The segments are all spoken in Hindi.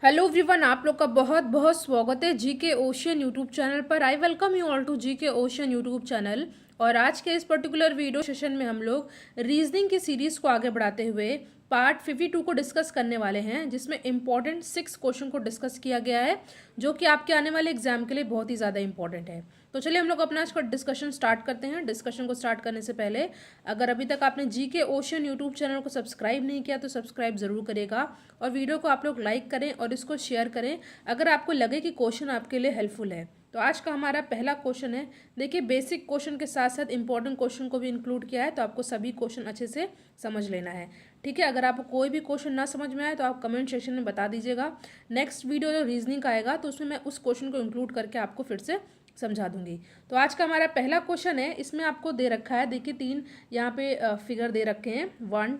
हेलो एवरीवन, आप लोग का बहुत बहुत स्वागत है जीके ओशियन यूट्यूब चैनल पर। I welcome you all to GK ocean YouTube channel. और आज के इस पर्टिकुलर वीडियो सेशन में हम लोग रीजनिंग की सीरीज को आगे बढ़ाते हुए पार्ट 52 को डिस्कस करने वाले हैं, जिसमें इंपॉर्टेंट 6 क्वेश्चन को डिस्कस किया गया है, जो कि आपके आने वाले एग्जाम के लिए बहुत ही ज़्यादा इंपॉर्टेंट है। तो चलिए हम लोग अपना आज का डिस्कशन स्टार्ट करते हैं। डिस्कशन को स्टार्ट करने से पहले अगर अभी तक आपने जीके ओशियन यूट्यूब चैनल को सब्सक्राइब नहीं किया तो सब्सक्राइब जरूर करेगा, और वीडियो को आप लोग लाइक करें और इसको शेयर करें अगर आपको लगे कि क्वेश्चन आपके लिए हेल्पफुल है। तो आज का हमारा पहला क्वेश्चन है। देखिए, बेसिक क्वेश्चन के साथ साथ इंपॉर्टेंट क्वेश्चन को भी इंक्लूड किया है, तो आपको सभी क्वेश्चन अच्छे से समझ लेना है। ठीक है, अगर आपको कोई भी क्वेश्चन ना समझ में आए तो आप कमेंट सेक्शन में बता दीजिएगा। नेक्स्ट वीडियो जो रीजनिंग का आएगा तो उसमें मैं उस क्वेश्चन को इंक्लूड करके आपको फिर से समझा दूंगी। तो आज का हमारा पहला क्वेश्चन है, इसमें आपको दे रखा है, देखिए 3 यहाँ पे फिगर दे रखे हैं, 1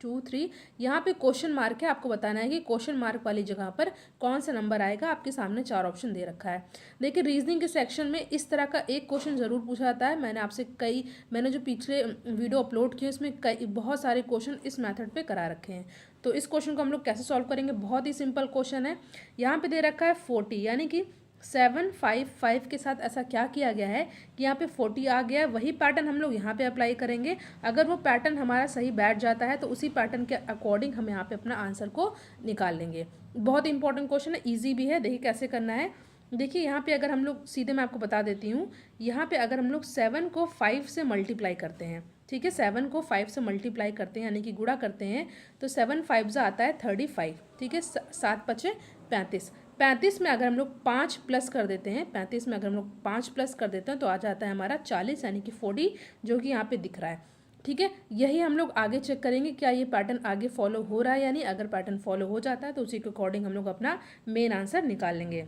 2 3। यहाँ पे क्वेश्चन मार्क है, आपको बताना है कि क्वेश्चन मार्क वाली जगह पर कौन सा नंबर आएगा। आपके सामने 4 ऑप्शन दे रखा है। देखिए, रीजनिंग के सेक्शन में इस तरह का एक क्वेश्चन जरूर पूछा जाता है। मैंने जो पिछले वीडियो अपलोड किए उसमें बहुत सारे क्वेश्चन इस मेथड पे करा रखे हैं। तो इस क्वेश्चन को हम लोग कैसे सॉल्व करेंगे, बहुत ही सिंपल क्वेश्चन है। यहाँ पे दे रखा है 40, यानी कि 755 के साथ ऐसा क्या किया गया है कि यहाँ पे 40 आ गया है। वही पैटर्न हम लोग यहाँ पे अप्लाई करेंगे। अगर वो पैटर्न हमारा सही बैठ जाता है तो उसी पैटर्न के अकॉर्डिंग हम यहाँ पे अपना आंसर को निकाल लेंगे। बहुत इंपॉर्टेंट क्वेश्चन है, ईजी भी है। देखिए कैसे करना है। देखिए यहाँ पे अगर हम लोग सीधे, मैं आपको बता देती हूँ, यहाँ पे अगर हम लोग 7 को 5 से मल्टीप्लाई करते हैं, ठीक है, 7 को 5 से मल्टीप्लाई करते हैं यानी कि गुणा करते हैं, तो 7 5 आता है 35, ठीक है, 7 पचे 35। 35 में अगर हम लोग 5 प्लस कर देते हैं, 35 में अगर हम लोग 5 प्लस कर देते हैं तो आ जाता है हमारा 40, यानी कि 40, जो कि यहाँ पे दिख रहा है। ठीक है, यही हम लोग आगे चेक करेंगे क्या ये पैटर्न आगे फॉलो हो रहा है या नहीं। अगर पैटर्न फॉलो हो जाता है तो उसी के अकॉर्डिंग हम लोग अपना मेन आंसर निकाल लेंगे।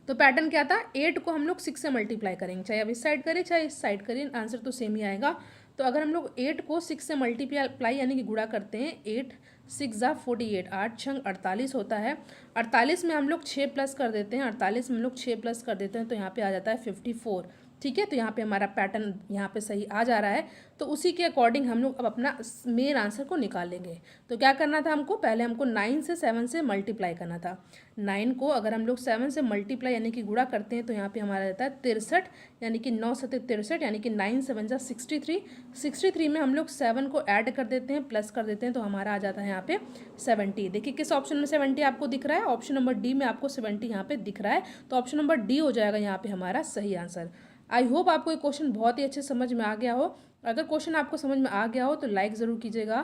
तो पैटर्न क्या था, 8 को हम लोग 6 से मल्टीप्लाई करेंगे, चाहे अब इस साइड करें चाहे इस साइड करें, आंसर तो सेम ही आएगा। तो अगर हम लोग 8 को 6 से मल्टीप्लाई यानी कि गुणा करते हैं, 8 6 ज़ा 48, 8 छंग 48 होता है। 48 में हम लोग 6 प्लस कर देते हैं, 48 में हम लोग 6 प्लस कर देते हैं तो यहाँ पे आ जाता है 54। ठीक है, तो यहाँ पे हमारा पैटर्न यहाँ पे सही आ जा रहा है। तो उसी के अकॉर्डिंग हम लोग अब अपना मेन आंसर को निकाल लेंगे। तो क्या करना था हमको, पहले हमको 9 से 7 से मल्टीप्लाई करना था। 9 को अगर हम लोग 7 से मल्टीप्लाई यानी कि गुणा करते हैं तो यहाँ पे हमारा रहता है 63, यानी कि 9 7 63, यानी कि 9 7 जा 63। 63 में हम लोग 7 को ऐड कर देते हैं, प्लस कर देते हैं, तो हमारा आ जाता है यहाँ पे 70। देखिए किस ऑप्शन में 70 आपको दिख रहा है, ऑप्शन नंबर डी में आपको 70 यहाँ पे दिख रहा है। तो ऑप्शन नंबर डी हो जाएगा यहाँ पे हमारा सही आंसर। आई होप आपको ये क्वेश्चन बहुत ही अच्छे समझ में आ गया हो। अगर क्वेश्चन आपको समझ में आ गया हो तो लाइक ज़रूर कीजिएगा।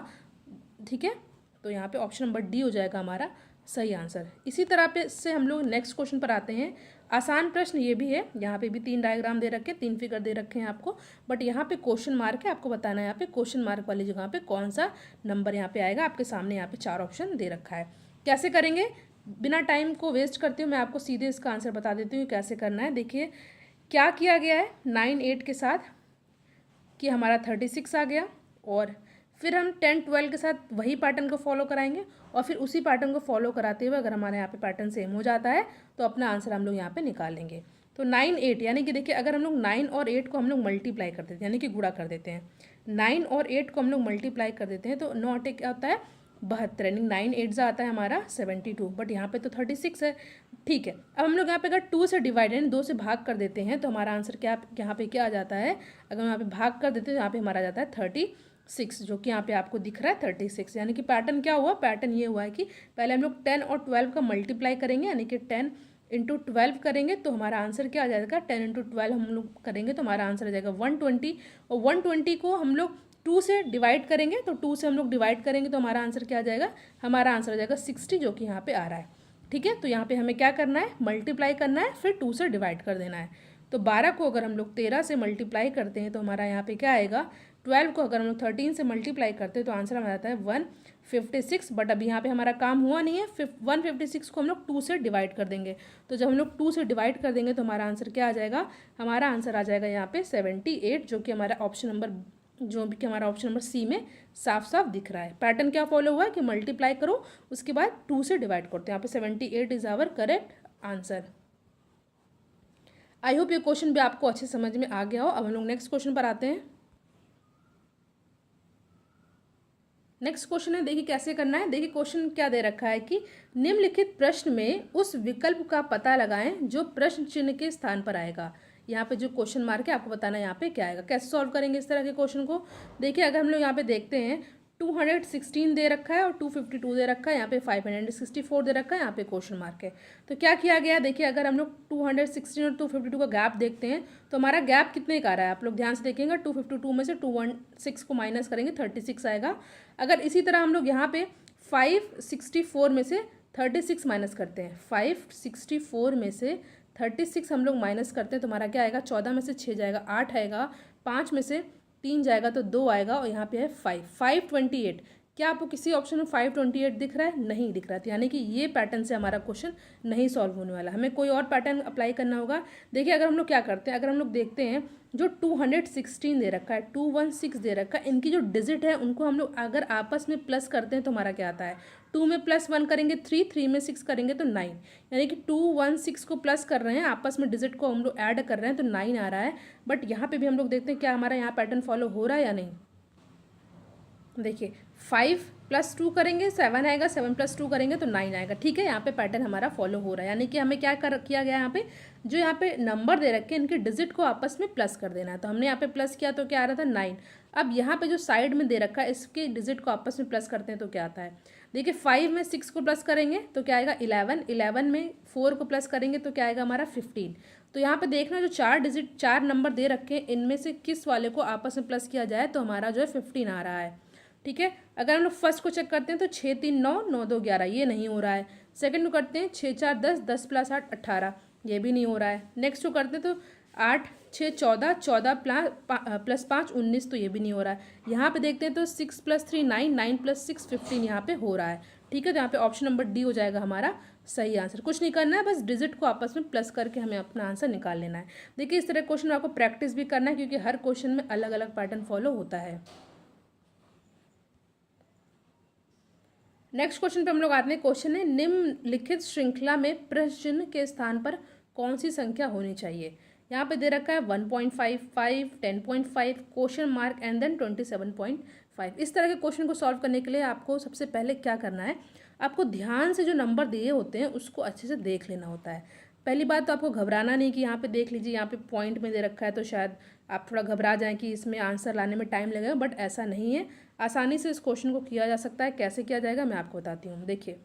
ठीक है, तो यहाँ पे ऑप्शन नंबर डी हो जाएगा हमारा सही आंसर। इसी तरह पे से हम लोग नेक्स्ट क्वेश्चन पर आते हैं। आसान प्रश्न ये भी है, यहाँ पे भी 3 डायग्राम दे रखे हैं, 3 फिगर दे रखे हैं आपको, बट यहाँ पे क्वेश्चन मार्क है। आपको बताना है यहाँ पे क्वेश्चन मार्क वाली जगह पे कौन सा नंबर यहाँ पे आएगा। आपके सामने यहाँ पे 4 ऑप्शन दे रखा है। कैसे करेंगे, बिना टाइम को वेस्ट करते हुए मैं आपको सीधे इसका आंसर बता देती हूँ कैसे करना है। देखिए क्या किया गया है 9 8 के साथ कि हमारा 36 आ गया, और फिर हम 10 12 के साथ वही पैटर्न को फॉलो कराएंगे, और फिर उसी पैटर्न को फॉलो कराते हुए अगर हमारे यहाँ पे पैटर्न सेम हो जाता है तो अपना आंसर हम लोग यहाँ पे निकाल लेंगे। तो 9 8 यानी कि देखिए अगर हम लोग 9 और 8 को हम लोग मल्टीप्लाई कर देते हैं यानी कि गुणा कर देते हैं, 9 और 8 को हम लोग मल्टीप्लाई कर देते हैं तो 9 8 क्या होता है 72, यानी 9 8 जा आता है हमारा 72, बट यहाँ पे तो 36 है। ठीक है, अब हम लोग यहाँ पे अगर 2 से डिवाइड यानी 2 से भाग कर देते हैं तो हमारा आंसर क्या यहाँ पे क्या आ जाता है, अगर हम यहाँ पे भाग कर देते हैं तो यहाँ पे हमारा आ जाता है 36, जो कि यहाँ पे आपको दिख रहा है 36। यानी कि पैटर्न क्या हुआ, पैटर्न ये हुआ है कि पहले हम लोग 10 और 12 का मल्टीप्लाई करेंगे, यानी कि 10 इंटू 12 करेंगे तो हमारा आंसर क्या आ जाएगा, 10 इंटू 12 हम लोग करेंगे तो हमारा आंसर आ जाएगा 120, और 120 को हम लोग 2 से डिवाइड करेंगे, तो 2 से हम लोग डिवाइड करेंगे तो हमारा आंसर क्या आ जाएगा, हमारा आंसर आ जाएगा 60, जो कि यहाँ पे आ रहा है। ठीक है, तो यहाँ पे हमें क्या करना है, मल्टीप्लाई करना है, फिर 2 से डिवाइड कर देना है। तो 12 को अगर हम लोग 13 से मल्टीप्लाई करते हैं तो हमारा यहाँ पे क्या आएगा, 12 को अगर हम लोग 13 से मल्टीप्लाई करते हैं तो आंसर हमारा आता है 156, बट अभी यहाँ पे हमारा काम हुआ नहीं है। 156 को हम लोग 2 से डिवाइड कर देंगे, तो जब हम लोग 2 से डिवाइड कर देंगे तो हमारा आंसर क्या आ जाएगा, हमारा आंसर आ जाएगा यहाँ पे 78, जो कि हमारा ऑप्शन नंबर सी में साफ साफ दिख रहा है। पैटर्न क्या फॉलो हुआ है कि मल्टीप्लाई करो उसके बाद 2 से डिवाइड करते हैं। यहाँ पे 78 is our correct answer. I hope ये क्वेश्चन भी आपको अच्छे समझ में आ गया हो। अब हम लोग नेक्स्ट क्वेश्चन पर आते हैं। नेक्स्ट क्वेश्चन है, देखिए कैसे करना है। देखिए क्वेश्चन क्या दे रखा है कि निम्नलिखित प्रश्न में उस विकल्प का पता लगाएं जो प्रश्न चिन्ह के स्थान पर आएगा। यहाँ पे जो क्वेश्चन मार्क है आपको बताना है यहाँ पे क्या आएगा। कैसे सॉल्व करेंगे इस तरह के क्वेश्चन को। देखिए अगर हम लोग यहाँ पे देखते हैं 216 दे रखा है और 252 दे रखा है, यहाँ पे 564 दे रखा है, यहाँ पे क्वेश्चन मार्क है। तो क्या किया गया, देखिए अगर हम लोग 216 और 252 का गैप देखते हैं तो हमारा गैप कितने का आ रहा है, आप लोग ध्यान से देखेंगे। 252 में से 216 को माइनस करेंगे 36 आएगा। अगर इसी तरह हम लोग यहाँ पे 564 में से 36 माइनस करते हैं, 564 में से 36 हम लोग माइनस करते हैं तो हमारा क्या आएगा, 14 में से 6 जाएगा 8 आएगा, 5 में से 3 जाएगा तो 2 आएगा, और यहाँ पे है 528। क्या आपको किसी ऑप्शन में 528 दिख रहा है, नहीं दिख रहा है, यानी कि ये पैटर्न से हमारा क्वेश्चन नहीं सॉल्व होने वाला, हमें कोई और पैटर्न अप्लाई करना होगा। देखिए अगर हम लोग क्या करते हैं, अगर हम लोग देखते हैं जो 216 दे रखा है, 216 दे रखा है, इनकी जो डिजिट है उनको हम लोग अगर आपस में प्लस करते हैं तो हमारा क्या आता है, 2 में +1 करेंगे 3, 3 में 6 करेंगे तो 9, यानी कि 216 को प्लस कर रहे हैं, आपस में डिजिट को हम लोग ऐड कर रहे हैं तो 9 आ रहा है। बट यहाँ पे भी हम लोग देखते हैं क्या हमारा यहाँ पैटर्न फॉलो हो रहा है या नहीं। देखिए 5 + 2 करेंगे 7 आएगा, 7 + 2 करेंगे तो 9 आएगा। ठीक है, यहाँ पे पैटर्न हमारा फॉलो हो रहा है, यानी कि हमें क्या किया गया, यहाँ पे जो यहाँ पे नंबर दे रखे हैं इनके डिजिट को आपस में प्लस कर देना है। तो हमने यहाँ पे प्लस किया तो क्या आ रहा था 9। अब यहाँ पे जो साइड में दे रखा है इसके डिजिट को आपस में प्लस करते हैं तो क्या आता है। देखिए 5 में 6 को प्लस करेंगे तो क्या आएगा 11, 11 में 4 को प्लस करेंगे तो क्या आएगा हमारा 15। तो यहाँ पे देखना जो 4 नंबर दे रखे हैं इनमें से किस वाले को आपस में प्लस किया जाए तो हमारा जो है 15 आ रहा है। ठीक है, अगर हम लोग फर्स्ट को चेक करते हैं तो 6 3 9 9 2 11, ये नहीं हो रहा है। सेकंड को करते हैं 6 4 10 10 + 8 18, ये भी नहीं हो रहा है। नेक्स्ट को करते हैं तो 8 6 14 14 + 5 19, तो ये भी नहीं हो रहा है। यहाँ पे देखते हैं तो 6 + 3 9 9 + 6 15 यहाँ पे हो रहा है। ठीक है, तो यहाँ पे ऑप्शन नंबर डी हो जाएगा हमारा सही आंसर। कुछ नहीं करना है, बस डिजिट को आपस में प्लस करके हमें अपना आंसर निकाल लेना है। देखिए इस तरह क्वेश्चन आपको प्रैक्टिस भी करना है क्योंकि हर क्वेश्चन में अलग अलग पैटर्न फॉलो होता है। नेक्स्ट क्वेश्चन पे हम लोग आते हैं। क्वेश्चन है निम्नलिखित श्रृंखला में प्रश्न चिन्ह के स्थान पर कौन सी संख्या होनी चाहिए। यहाँ पे दे रखा है 1.55, 10.5, क्वेश्चन मार्क एंड देन 27.5। इस तरह के क्वेश्चन को सॉल्व करने के लिए आपको सबसे पहले क्या करना है, आपको ध्यान से जो नंबर दिए होते हैं उसको अच्छे से देख लेना होता है। पहली बात तो आपको घबराना नहीं कि यहाँ पे देख लीजिए यहाँ पे पॉइंट में दे रखा है तो शायद आप थोड़ा घबरा जाएं कि इसमें आंसर लाने में टाइम लगेगा, बट ऐसा नहीं है, आसानी से इस क्वेश्चन को किया जा सकता है। कैसे किया जाएगा मैं आपको बताती हूँ। देखिए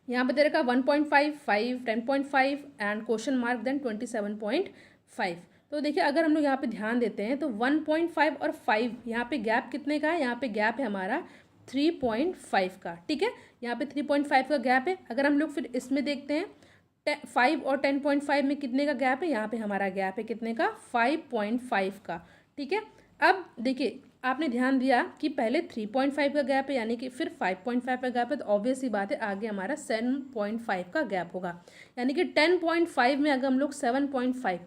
यहाँ पे दे रखा 1.55, 10.5 एंड क्वेश्चन मार्क देन 27.5। तो देखिए अगर हम लोग यहाँ पे ध्यान देते हैं तो 1.5 और 5 यहाँ पे गैप कितने का है, यहाँ पे गैप है हमारा 3.5 का। ठीक है, यहाँ पे 3.5 का गैप है। अगर हम लोग फिर इसमें देखते हैं 5 और 10.5 में कितने का गैप है, यहाँ पे हमारा गैप है कितने का 5.5 का। ठीक है, अब देखिए आपने ध्यान दिया कि पहले 3.5 का गैप है यानी कि फिर 5.5 का गैप है, तो ऑब्वियस सी बात है आगे हमारा 7.5 का गैप होगा। यानी कि 10.5 में अगर हम लोग 7.5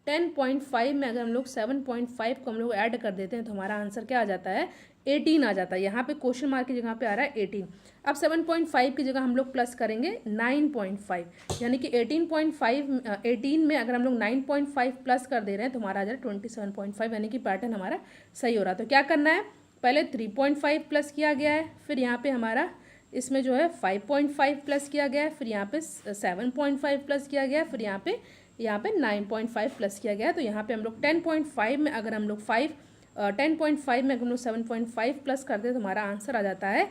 10.5 में अगर हम लोग 7.5 को हम लोग ऐड कर देते हैं तो हमारा आंसर क्या आ जाता है 18 आ जाता है। यहाँ पे क्वेश्चन मार्क की जगह पे आ रहा है 18। अब 7.5 की जगह हम लोग प्लस करेंगे 9.5, यानी कि 18 में अगर हम लोग 9.5 प्लस कर दे रहे हैं तो हमारा आ जा रहा है 27.5, यानी कि पैटर्न हमारा सही हो रहा है। तो क्या करना है, पहले 3.5 प्लस किया गया है, फिर यहाँ पे हमारा इसमें जो है 5.5 प्लस किया गया है, फिर यहाँ पे 7.5 प्लस किया गया है, फिर यहाँ पे 9.5 प्लस किया गया है। तो यहाँ पे हम लोग 10.5 में अगर हम लोग 10.5 में अगर हम लोग 7.5 प्लस करते हैं तो हमारा आंसर आ जाता है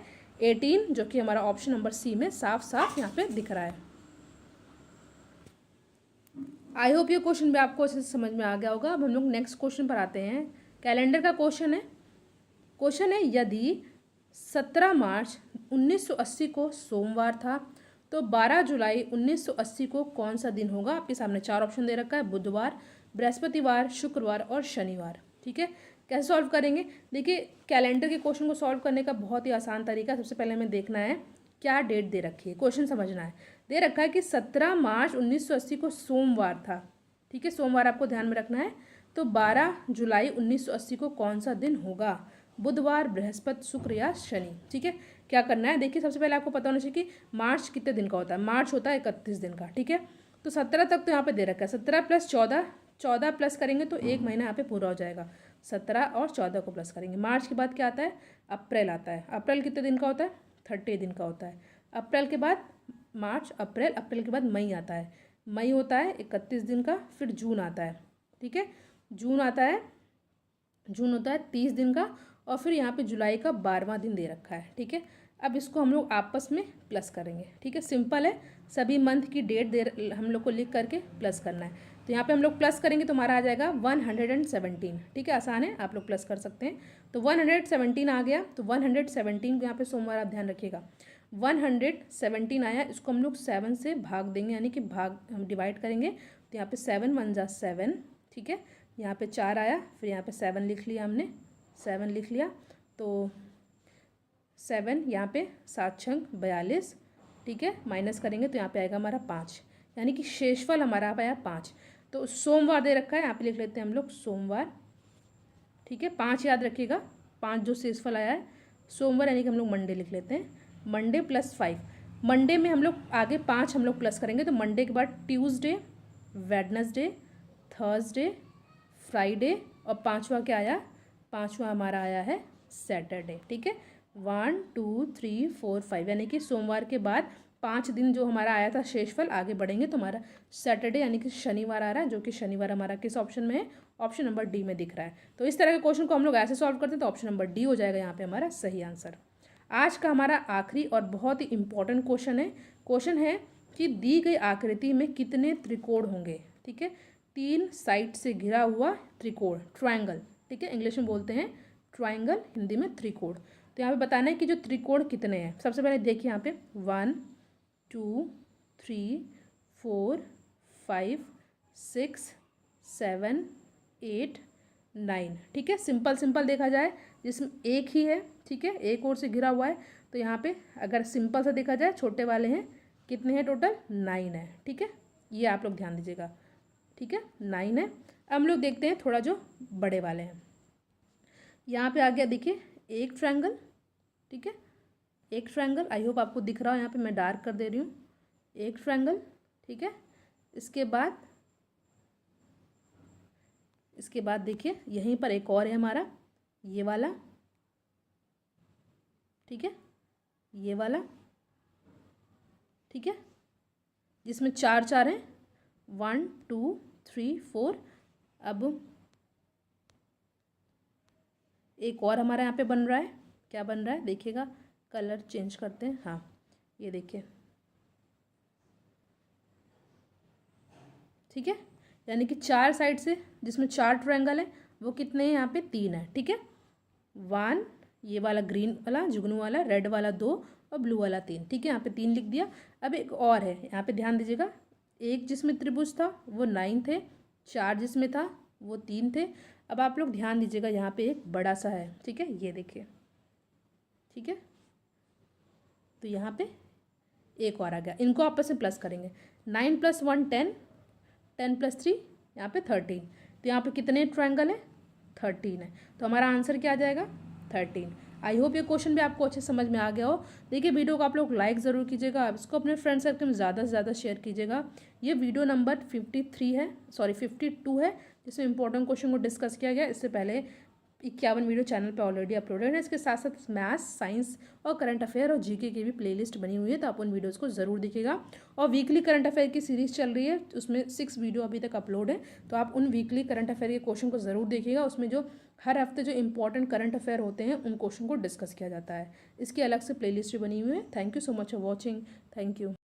18, जो कि हमारा ऑप्शन नंबर सी में साफ साफ यहाँ पे दिख रहा है। आई होप ये क्वेश्चन भी आपको अच्छे से समझ में आ गया होगा। अब हम लोग नेक्स्ट क्वेश्चन पर आते हैं। कैलेंडर का क्वेश्चन है यदि 17 मार्च 1980 को सोमवार था तो 12 जुलाई 1980 को कौन सा दिन होगा। आपके सामने 4 ऑप्शन दे रखा है, बुधवार, बृहस्पतिवार, शुक्रवार और शनिवार। ठीक है, कैसे सॉल्व करेंगे। देखिए कैलेंडर के क्वेश्चन को सॉल्व करने का बहुत ही आसान तरीका, सबसे पहले हमें देखना है क्या डेट दे रखी है, क्वेश्चन समझना है। दे रखा है कि 17 मार्च 1980 को सोमवार था। ठीक है, सोमवार आपको ध्यान में रखना है। तो 12 जुलाई 1980 को कौन सा दिन होगा, बुधवार, बृहस्पति, शुक्र या शनि। ठीक है, क्या करना है, देखिए सबसे पहले आपको पता होना चाहिए कि मार्च कितने दिन का होता है। मार्च होता है 31 दिन का। ठीक है, तो 17 तक तो यहाँ पे दे रखा है, 17 + 14 प्लस करेंगे तो 1 महीना यहाँ पे पूरा हो जाएगा। 17 और 14 को प्लस करेंगे। मार्च के बाद क्या आता है, अप्रैल आता है। अप्रैल कितने दिन का होता है, 30 दिन का होता है। अप्रैल के बाद मार्च, अप्रैल, अप्रैल के बाद मई आता है। मई होता है 31 दिन का। फिर जून आता है, ठीक है, जून आता है, जून होता है 30 दिन का। और फिर यहाँ पे जुलाई का 12वां दिन दे रखा है, ठीक है। अब इसको हम लोग आपस में प्लस करेंगे, ठीक है, सिंपल है। सभी मंथ की डेट हम लोग को लिख करके प्लस करना है। तो यहाँ पे हम लोग प्लस करेंगे तो हमारा आ जाएगा 117, ठीक है, आसान है, आप लोग प्लस कर सकते हैं। तो 117 आ गया। तो 117 को यहाँ पे सोमवार आप ध्यान रखिएगा, 117 आया, इसको हम लोग 7 से भाग देंगे, यानी कि भाग हम डिवाइड करेंगे। तो यहाँ पे 7 1 जा 7, ठीक है, यहाँ पे 4 आया, फिर यहाँ पे 7 लिख लिया हमने, 7 लिख लिया। तो 7 यहाँ पे 7 छंग 42, ठीक है, माइनस करेंगे तो यहाँ पे आएगा हमारा 5, यानी कि शेषफल हमारा आया 5। तो सोमवार दे रखा है, यहाँ पे लिख लेते हैं हम लोग सोमवार, ठीक है, 5 याद रखिएगा, 5 जो शेषफल आया है सोमवार, यानी कि हम लोग मंडे लिख लेते हैं, मंडे प्लस 5। मंडे में हम लोग आगे 5 हम लोग प्लस करेंगे। तो मंडे के बाद ट्यूसडे, वेडनेसडे, थर्सडे, फ्राइडे, और 5वां क्या आया, 5वां हमारा आया है सैटरडे, ठीक है। 1 2 3 4 5, यानी कि सोमवार के बाद 5 दिन जो हमारा आया था शेषफल, आगे बढ़ेंगे तो हमारा सैटरडे यानी कि शनिवार आ रहा है, जो कि शनिवार हमारा किस ऑप्शन में है, ऑप्शन नंबर डी में दिख रहा है। तो इस तरह के क्वेश्चन को हम लोग ऐसे सॉल्व करते हैं तो ऑप्शन नंबर डी हो जाएगा यहाँ पे हमारा सही आंसर। आज का हमारा आखिरी और बहुत ही इंपॉर्टेंट क्वेश्चन है कि दी गई आकृति में कितने त्रिकोण होंगे, ठीक है, 3 साइड से घिरा हुआ त्रिकोण, ट्रायंगल, ठीक है, इंग्लिश में बोलते हैं ट्रायंगल, हिंदी में त्रिकोण। तो यहाँ पे बताना है कि जो त्रिकोण कितने हैं। सबसे पहले देखिए यहाँ पे 1 2 3 4 5 6 7 8 9, ठीक है, सिंपल सिंपल देखा जाए, जिसमें एक ही है, ठीक है, एक ओर से घिरा हुआ है। तो यहाँ पे अगर सिंपल सा देखा जाए, छोटे वाले हैं, कितने हैं टोटल, 9 है, ठीक है, ये आप लोग ध्यान दीजिएगा, ठीक है, 9 है। अब हम लोग देखते हैं थोड़ा जो बड़े वाले हैं। यहाँ पे आ गया देखिए एक ट्रायंगल, ठीक है, एक ट्रायंगल, आई होप आपको दिख रहा हो, यहाँ पे मैं डार्क कर दे रही हूँ, एक ट्रायंगल, ठीक है। इसके बाद देखिए यहीं पर एक और है हमारा, ये वाला, ठीक है, ये वाला, ठीक है, जिसमें 4 4 हैं, 1 2 3 4। अब एक और हमारा यहाँ पे बन रहा है, क्या बन रहा है देखिएगा, कलर चेंज करते हैं, हाँ ये देखिए, ठीक है, यानी कि 4 साइड से जिसमें 4 ट्रायंगल है, वो कितने हैं यहाँ पे 3 है, ठीक है, 1, ये वाला ग्रीन वाला जुगनू वाला, रेड वाला 2 और ब्लू वाला 3, ठीक है, यहाँ पे 3 लिख दिया। अब एक और है, यहाँ पे ध्यान दीजिएगा, एक जिसमें त्रिभुज था वो 9 थे, 4 जिसमें था वो 3 थे। अब आप लोग ध्यान दीजिएगा, यहाँ पे एक बड़ा सा है, ठीक है, ये देखिए, ठीक है, तो यहाँ पे एक और आ गया, इनको आपस में प्लस करेंगे, 9 + 1 10, 10 + 3 यहाँ पे 13। तो यहाँ पे कितने ट्रायंगल है, 13 है। तो हमारा आंसर क्या आ जाएगा, 13। आई होप ये क्वेश्चन भी आपको अच्छे समझ में आ गया हो। देखिए वीडियो को आप लोग लाइक ज़रूर कीजिएगा, इसको अपने फ्रेंड सर्कल में ज़्यादा से ज़्यादा शेयर कीजिएगा। ये वीडियो नंबर 52 है, जिसमें इंपॉर्टेंट क्वेश्चन को डिस्कस किया गया। इससे पहले 51 वीडियो चैनल पे ऑलरेडी अपलोडेड है। इसके साथ साथ मैथ्स, साइंस और करंट अफेयर और जीके की भी प्लेलिस्ट बनी हुई है, तो आप उन वीडियोस को ज़रूर देखिएगा। और वीकली करंट अफेयर की सीरीज़ चल रही है, उसमें 6 वीडियो अभी तक अपलोड है, तो आप उन वीकली करंट अफेयर के क्वेश्चन को ज़रूर देखिएगा। उसमें जो हर हफ्ते जो इंपॉर्टेंट करंट अफेयर होते हैं उन क्वेश्चन को डिस्कस किया जाता है। इसकी अलग से प्लेलिस्ट भी बनी हुई है। Thank you so much for watching, thank you.